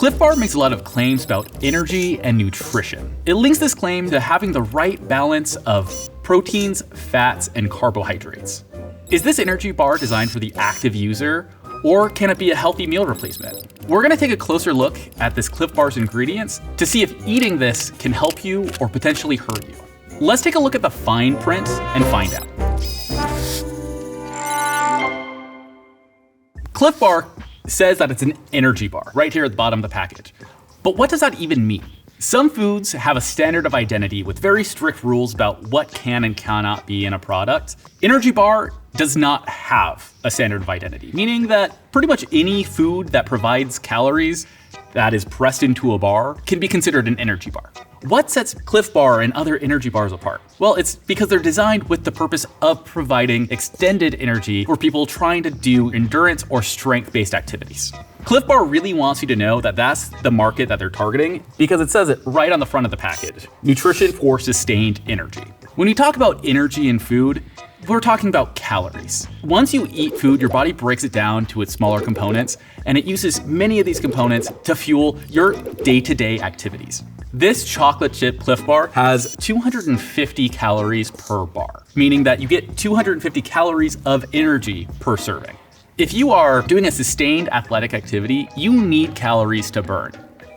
Clif Bar makes a lot of claims about energy and nutrition. It links this claim to having the right balance of proteins, fats, and carbohydrates. Is this energy bar designed for the active user, or can it be a healthy meal replacement? We're gonna take a closer look at this Clif Bar's ingredients to see if eating this can help you or potentially hurt you. Let's take a look at the fine print and find out. Clif Bar says that it's an energy bar right here at the bottom of the package. But what does that even mean? Some foods have a standard of identity with very strict rules about what can and cannot be in a product. Energy bar does not have a standard of identity, meaning that pretty much any food that provides calories that is pressed into a bar can be considered an energy bar. What sets Clif Bar and other energy bars apart? Well, it's because they're designed with the purpose of providing extended energy for people trying to do endurance or strength-based activities. Clif Bar really wants you to know that that's the market that they're targeting because it says it right on the front of the package, nutrition for sustained energy. When you talk about energy in food, we're talking about calories. Once you eat food, your body breaks it down to its smaller components, and it uses many of these components to fuel your day-to-day activities. This chocolate chip Clif Bar has 250 calories per bar, meaning that you get 250 calories of energy per serving. If you are doing a sustained athletic activity, you need calories to burn.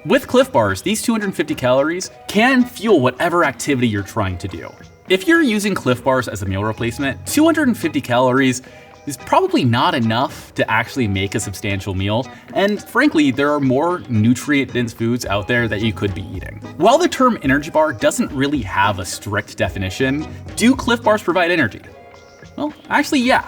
With Clif Bars, these 250 calories can fuel whatever activity you're trying to do. If you're using Clif Bars as a meal replacement, 250 calories is probably not enough to actually make a substantial meal, and frankly, there are more nutrient-dense foods out there that you could be eating. While the term energy bar doesn't really have a strict definition, do Clif Bars provide energy? Well, actually, yeah.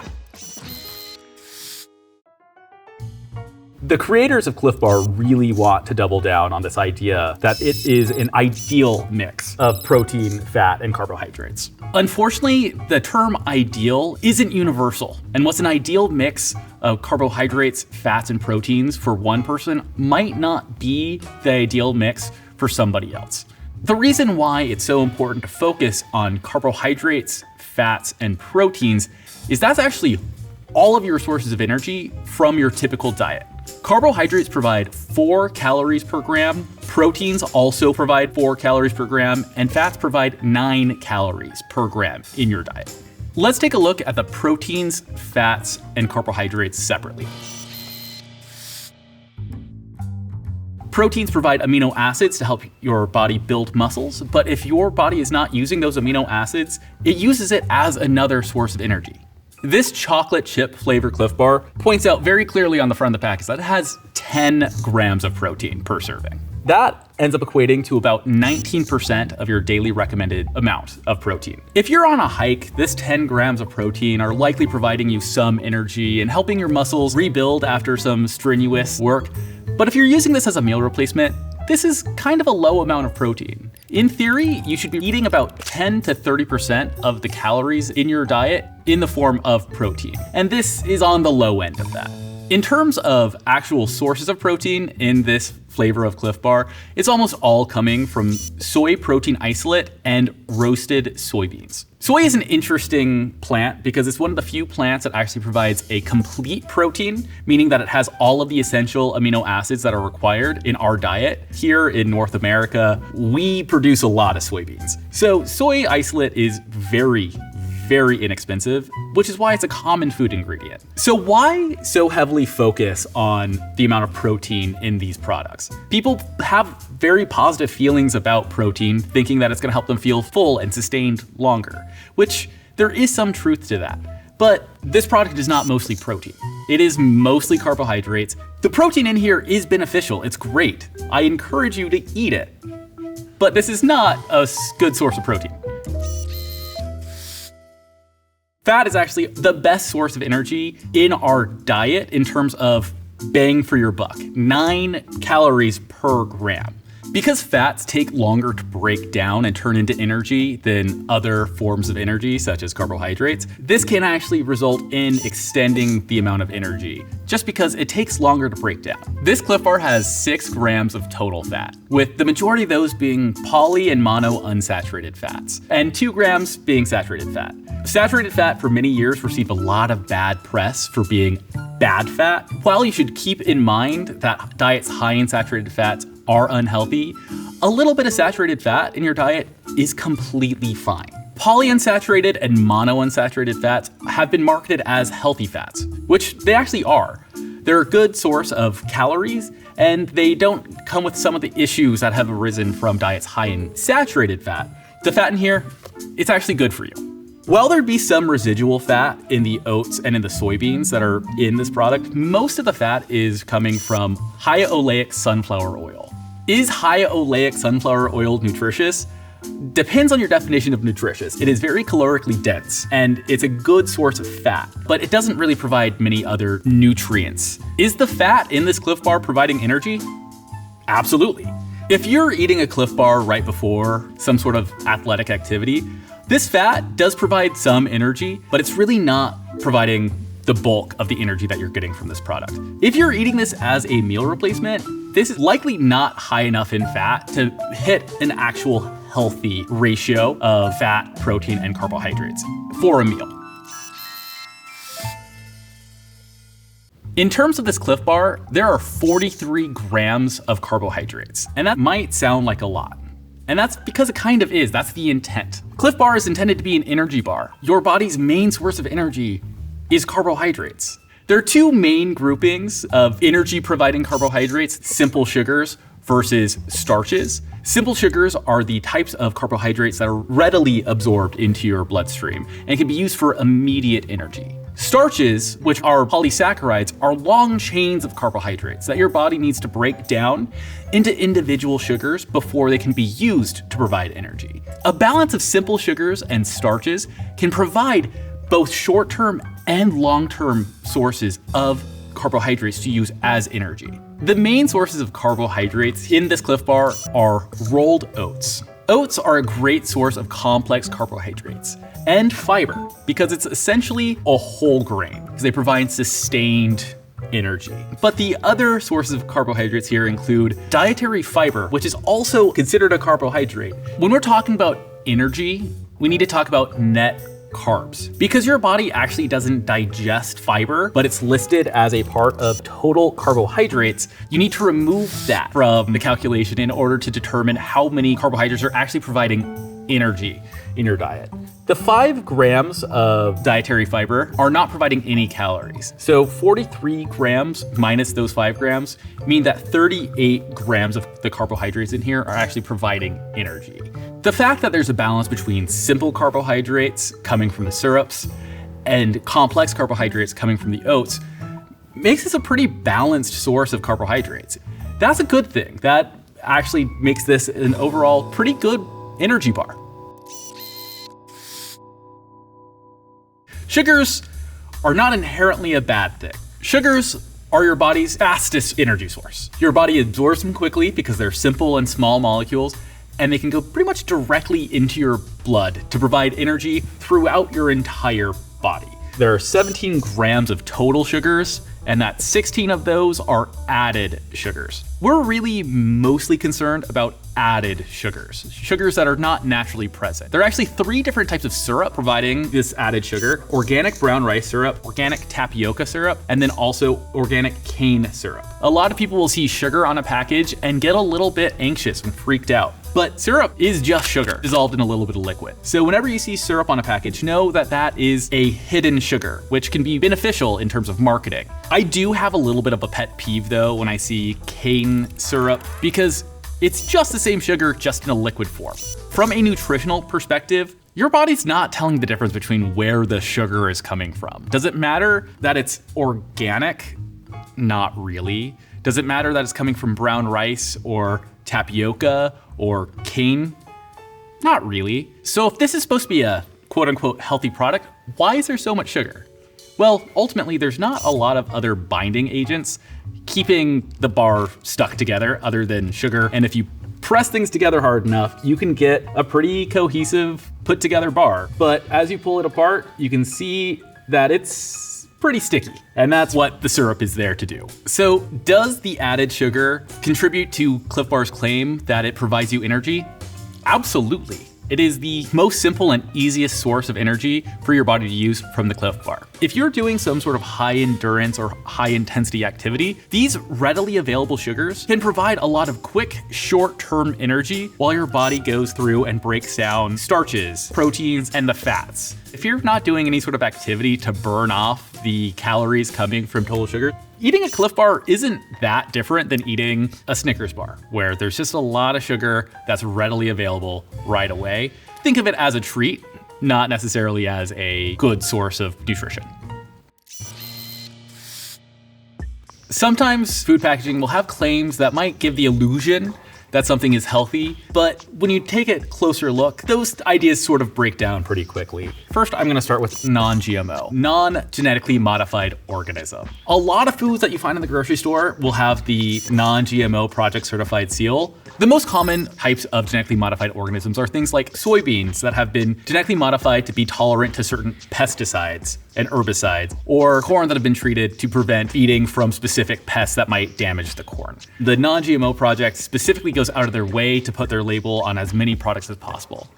The creators of Clif Bar really want to double down on this idea that it is an ideal mix of protein, fat, and carbohydrates. Unfortunately, the term ideal isn't universal, and what's an ideal mix of carbohydrates, fats, and proteins for one person might not be the ideal mix for somebody else. The reason why it's so important to focus on carbohydrates, fats, and proteins is that's actually all of your sources of energy from your typical diet. Carbohydrates provide 4 calories per gram, proteins also provide 4 calories per gram, and fats provide 9 calories per gram in your diet. Let's take a look at the proteins, fats, and carbohydrates separately. Proteins provide amino acids to help your body build muscles, but if your body is not using those amino acids, it uses it as another source of energy. This chocolate chip flavor Clif Bar points out very clearly on the front of the package that it has 10 grams of protein per serving. That ends up equating to about 19% of your daily recommended amount of protein. If you're on a hike, this 10 grams of protein are likely providing you some energy and helping your muscles rebuild after some strenuous work. But if you're using this as a meal replacement, this is kind of a low amount of protein. In theory, you should be eating about 10 to 30% of the calories in your diet in the form of protein. And this is on the low end of that. In terms of actual sources of protein in this flavor of Clif Bar, it's almost all coming from soy protein isolate and roasted soybeans. Soy is an interesting plant because it's one of the few plants that actually provides a complete protein, meaning that it has all of the essential amino acids that are required in our diet. Here in North America, we produce a lot of soybeans. So soy isolate is very inexpensive, which is why it's a common food ingredient. So why so heavily focus on the amount of protein in these products? People have very positive feelings about protein, thinking that it's gonna help them feel full and sustained longer, which there is some truth to that. But this product is not mostly protein. It is mostly carbohydrates. The protein in here is beneficial, it's great. I encourage you to eat it. But this is not a good source of protein. Fat is actually the best source of energy in our diet in terms of bang for your buck, 9 calories per gram. Because fats take longer to break down and turn into energy than other forms of energy, such as carbohydrates, this can actually result in extending the amount of energy, just because it takes longer to break down. This Clif Bar has 6 grams of total fat, with the majority of those being poly and mono unsaturated fats, and 2 grams being saturated fat. Saturated fat for many years received a lot of bad press for being bad fat. While you should keep in mind that diets high in saturated fats are unhealthy, a little bit of saturated fat in your diet is completely fine. Polyunsaturated and monounsaturated fats have been marketed as healthy fats, which they actually are. They're a good source of calories, and they don't come with some of the issues that have arisen from diets high in saturated fat. The fat in here, it's actually good for you. While there'd be some residual fat in the oats and in the soybeans that are in this product, most of the fat is coming from high oleic sunflower oil. Is high oleic sunflower oil nutritious? Depends on your definition of nutritious. It is very calorically dense, and it's a good source of fat, but it doesn't really provide many other nutrients. Is the fat in this Clif Bar providing energy? Absolutely. If you're eating a Clif Bar right before some sort of athletic activity, this fat does provide some energy, but it's really not providing the bulk of the energy that you're getting from this product. If you're eating this as a meal replacement, this is likely not high enough in fat to hit an actual healthy ratio of fat, protein, and carbohydrates for a meal. In terms of this Clif Bar, there are 43 grams of carbohydrates, and that might sound like a lot. And that's because it kind of is. That's the intent. Clif Bar is intended to be an energy bar. Your body's main source of energy is carbohydrates. There are 2 main groupings of energy-providing carbohydrates, simple sugars versus starches. Simple sugars are the types of carbohydrates that are readily absorbed into your bloodstream and can be used for immediate energy. Starches, which are polysaccharides, are long chains of carbohydrates that your body needs to break down into individual sugars before they can be used to provide energy. A balance of simple sugars and starches can provide both short-term and long-term sources of carbohydrates to use as energy. The main sources of carbohydrates in this Clif Bar are rolled oats. Oats are a great source of complex carbohydrates and fiber because it's essentially a whole grain because they provide sustained energy. But the other sources of carbohydrates here include dietary fiber, which is also considered a carbohydrate. When we're talking about energy, we need to talk about net carbs. Because your body actually doesn't digest fiber, but it's listed as a part of total carbohydrates, you need to remove that from the calculation in order to determine how many carbohydrates are actually providing energy in your diet. The 5 grams of dietary fiber are not providing any calories. So 43 grams minus those 5 grams mean that 38 grams of the carbohydrates in here are actually providing energy. The fact that there's a balance between simple carbohydrates coming from the syrups and complex carbohydrates coming from the oats makes this a pretty balanced source of carbohydrates. That's a good thing. That actually makes this an overall pretty good energy bar. Sugars are not inherently a bad thing. Sugars are your body's fastest energy source. Your body absorbs them quickly because they're simple and small molecules, and they can go pretty much directly into your blood to provide energy throughout your entire body. There are 17 grams of total sugars, and that 16 of those are added sugars. We're really mostly concerned about added sugars, sugars that are not naturally present. There are actually 3 different types of syrup providing this added sugar: organic brown rice syrup, organic tapioca syrup, and then also organic cane syrup. A lot of people will see sugar on a package and get a little bit anxious and freaked out. But syrup is just sugar dissolved in a little bit of liquid. So whenever you see syrup on a package, know that that is a hidden sugar, which can be beneficial in terms of marketing. I do have a little bit of a pet peeve though when I see cane syrup, because it's just the same sugar, just in a liquid form. From a nutritional perspective, your body's not telling the difference between where the sugar is coming from. Does it matter that it's organic? Not really. Does it matter that it's coming from brown rice or tapioca or cane? Not really. So if this is supposed to be a quote unquote healthy product, why is there so much sugar? Well, ultimately there's not a lot of other binding agents keeping the bar stuck together other than sugar. And if you press things together hard enough, you can get a pretty cohesive, put together bar. But as you pull it apart, you can see that it's pretty sticky. And that's what the syrup is there to do. So does the added sugar contribute to Clif Bar's claim that it provides you energy? Absolutely. It is the most simple and easiest source of energy for your body to use from the Clif Bar. If you're doing some sort of high endurance or high intensity activity, these readily available sugars can provide a lot of quick, short-term energy while your body goes through and breaks down starches, proteins, and the fats. If you're not doing any sort of activity to burn off the calories coming from total sugar, eating a Clif Bar isn't that different than eating a Snickers bar, where there's just a lot of sugar that's readily available right away. Think of it as a treat, not necessarily as a good source of nutrition. Sometimes food packaging will have claims that might give the illusion that something is healthy, but when you take a closer look, those ideas sort of break down pretty quickly. First, I'm gonna start with non-GMO, non-genetically modified organism. A lot of foods that you find in the grocery store will have the non-GMO project certified seal. The most common types of genetically modified organisms are things like soybeans that have been genetically modified to be tolerant to certain pesticides and herbicides, or corn that have been treated to prevent eating from specific pests that might damage the corn. The non-GMO project specifically goes out of their way to put their label on as many products as possible.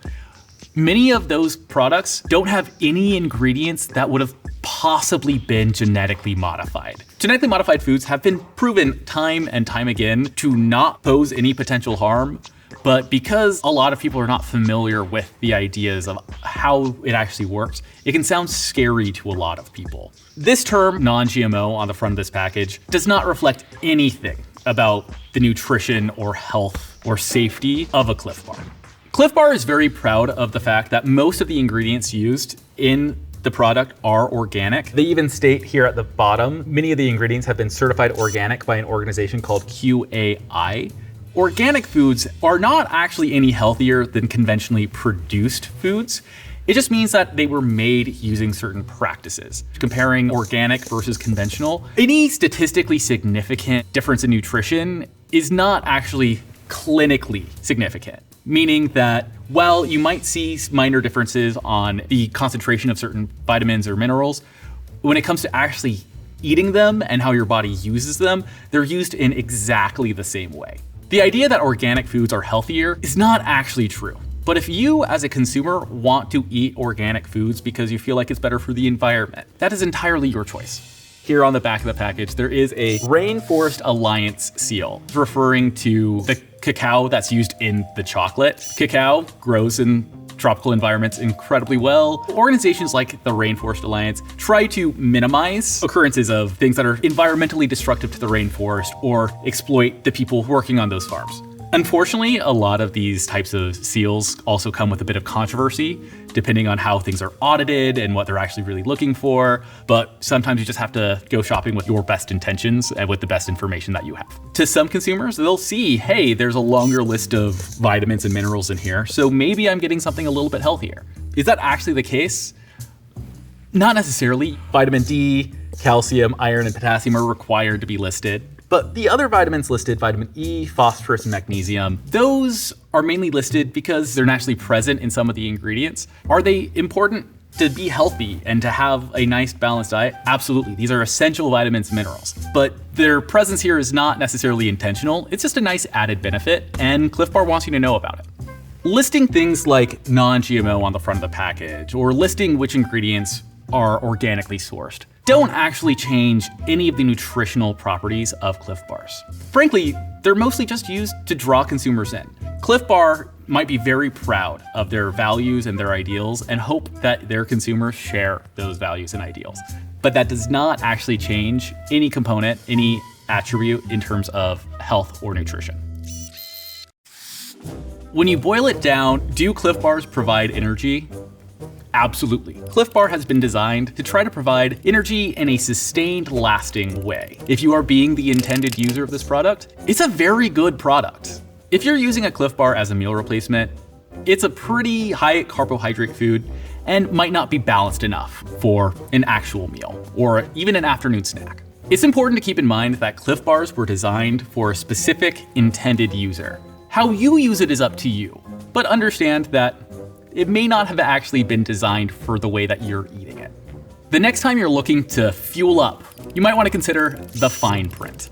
Many of those products don't have any ingredients that would have possibly been genetically modified. Genetically modified foods have been proven time and time again to not pose any potential harm, but because a lot of people are not familiar with the ideas of how it actually works, it can sound scary to a lot of people. This term, non-GMO, on the front of this package does not reflect anything about the nutrition or health or safety of a Clif Bar. Clif Bar is very proud of the fact that most of the ingredients used in the product are organic. They even state here at the bottom, many of the ingredients have been certified organic by an organization called QAI. Organic foods are not actually any healthier than conventionally produced foods. It just means that they were made using certain practices. Comparing organic versus conventional, any statistically significant difference in nutrition is not actually clinically significant. Meaning that while you might see minor differences on the concentration of certain vitamins or minerals, when it comes to actually eating them and how your body uses them, they're used in exactly the same way. The idea that organic foods are healthier is not actually true. But if you as a consumer want to eat organic foods because you feel like it's better for the environment, that is entirely your choice. Here on the back of the package, there is a Rainforest Alliance seal referring to the cacao that's used in the chocolate. Cacao grows in tropical environments incredibly well. Organizations like the Rainforest Alliance try to minimize occurrences of things that are environmentally destructive to the rainforest or exploit the people working on those farms. Unfortunately, a lot of these types of seals also come with a bit of controversy, depending on how things are audited and what they're actually really looking for. But sometimes you just have to go shopping with your best intentions and with the best information that you have. To some consumers, they'll see, hey, there's a longer list of vitamins and minerals in here, so maybe I'm getting something a little bit healthier. Is that actually the case? Not necessarily. Vitamin D, calcium, iron, and potassium are required to be listed. But the other vitamins listed, vitamin E, phosphorus, and magnesium, those are mainly listed because they're naturally present in some of the ingredients. Are they important to be healthy and to have a nice balanced diet? Absolutely. These are essential vitamins and minerals. But their presence here is not necessarily intentional. It's just a nice added benefit, and Clif Bar wants you to know about it. Listing things like non-GMO on the front of the package, or listing which ingredients are organically sourced, don't actually change any of the nutritional properties of Clif Bars. Frankly, they're mostly just used to draw consumers in. Clif Bar might be very proud of their values and their ideals and hope that their consumers share those values and ideals. But that does not actually change any component, any attribute in terms of health or nutrition. When you boil it down, do Clif Bars provide energy? Absolutely. Clif Bar has been designed to try to provide energy in a sustained, lasting way. If you are being the intended user of this product, it's a very good product. If you're using a Clif Bar as a meal replacement, it's a pretty high carbohydrate food and might not be balanced enough for an actual meal or even an afternoon snack. It's important to keep in mind that Clif Bars were designed for a specific intended user. How you use it is up to you, but understand that it may not have actually been designed for the way that you're eating it. The next time you're looking to fuel up, you might want to consider the fine print.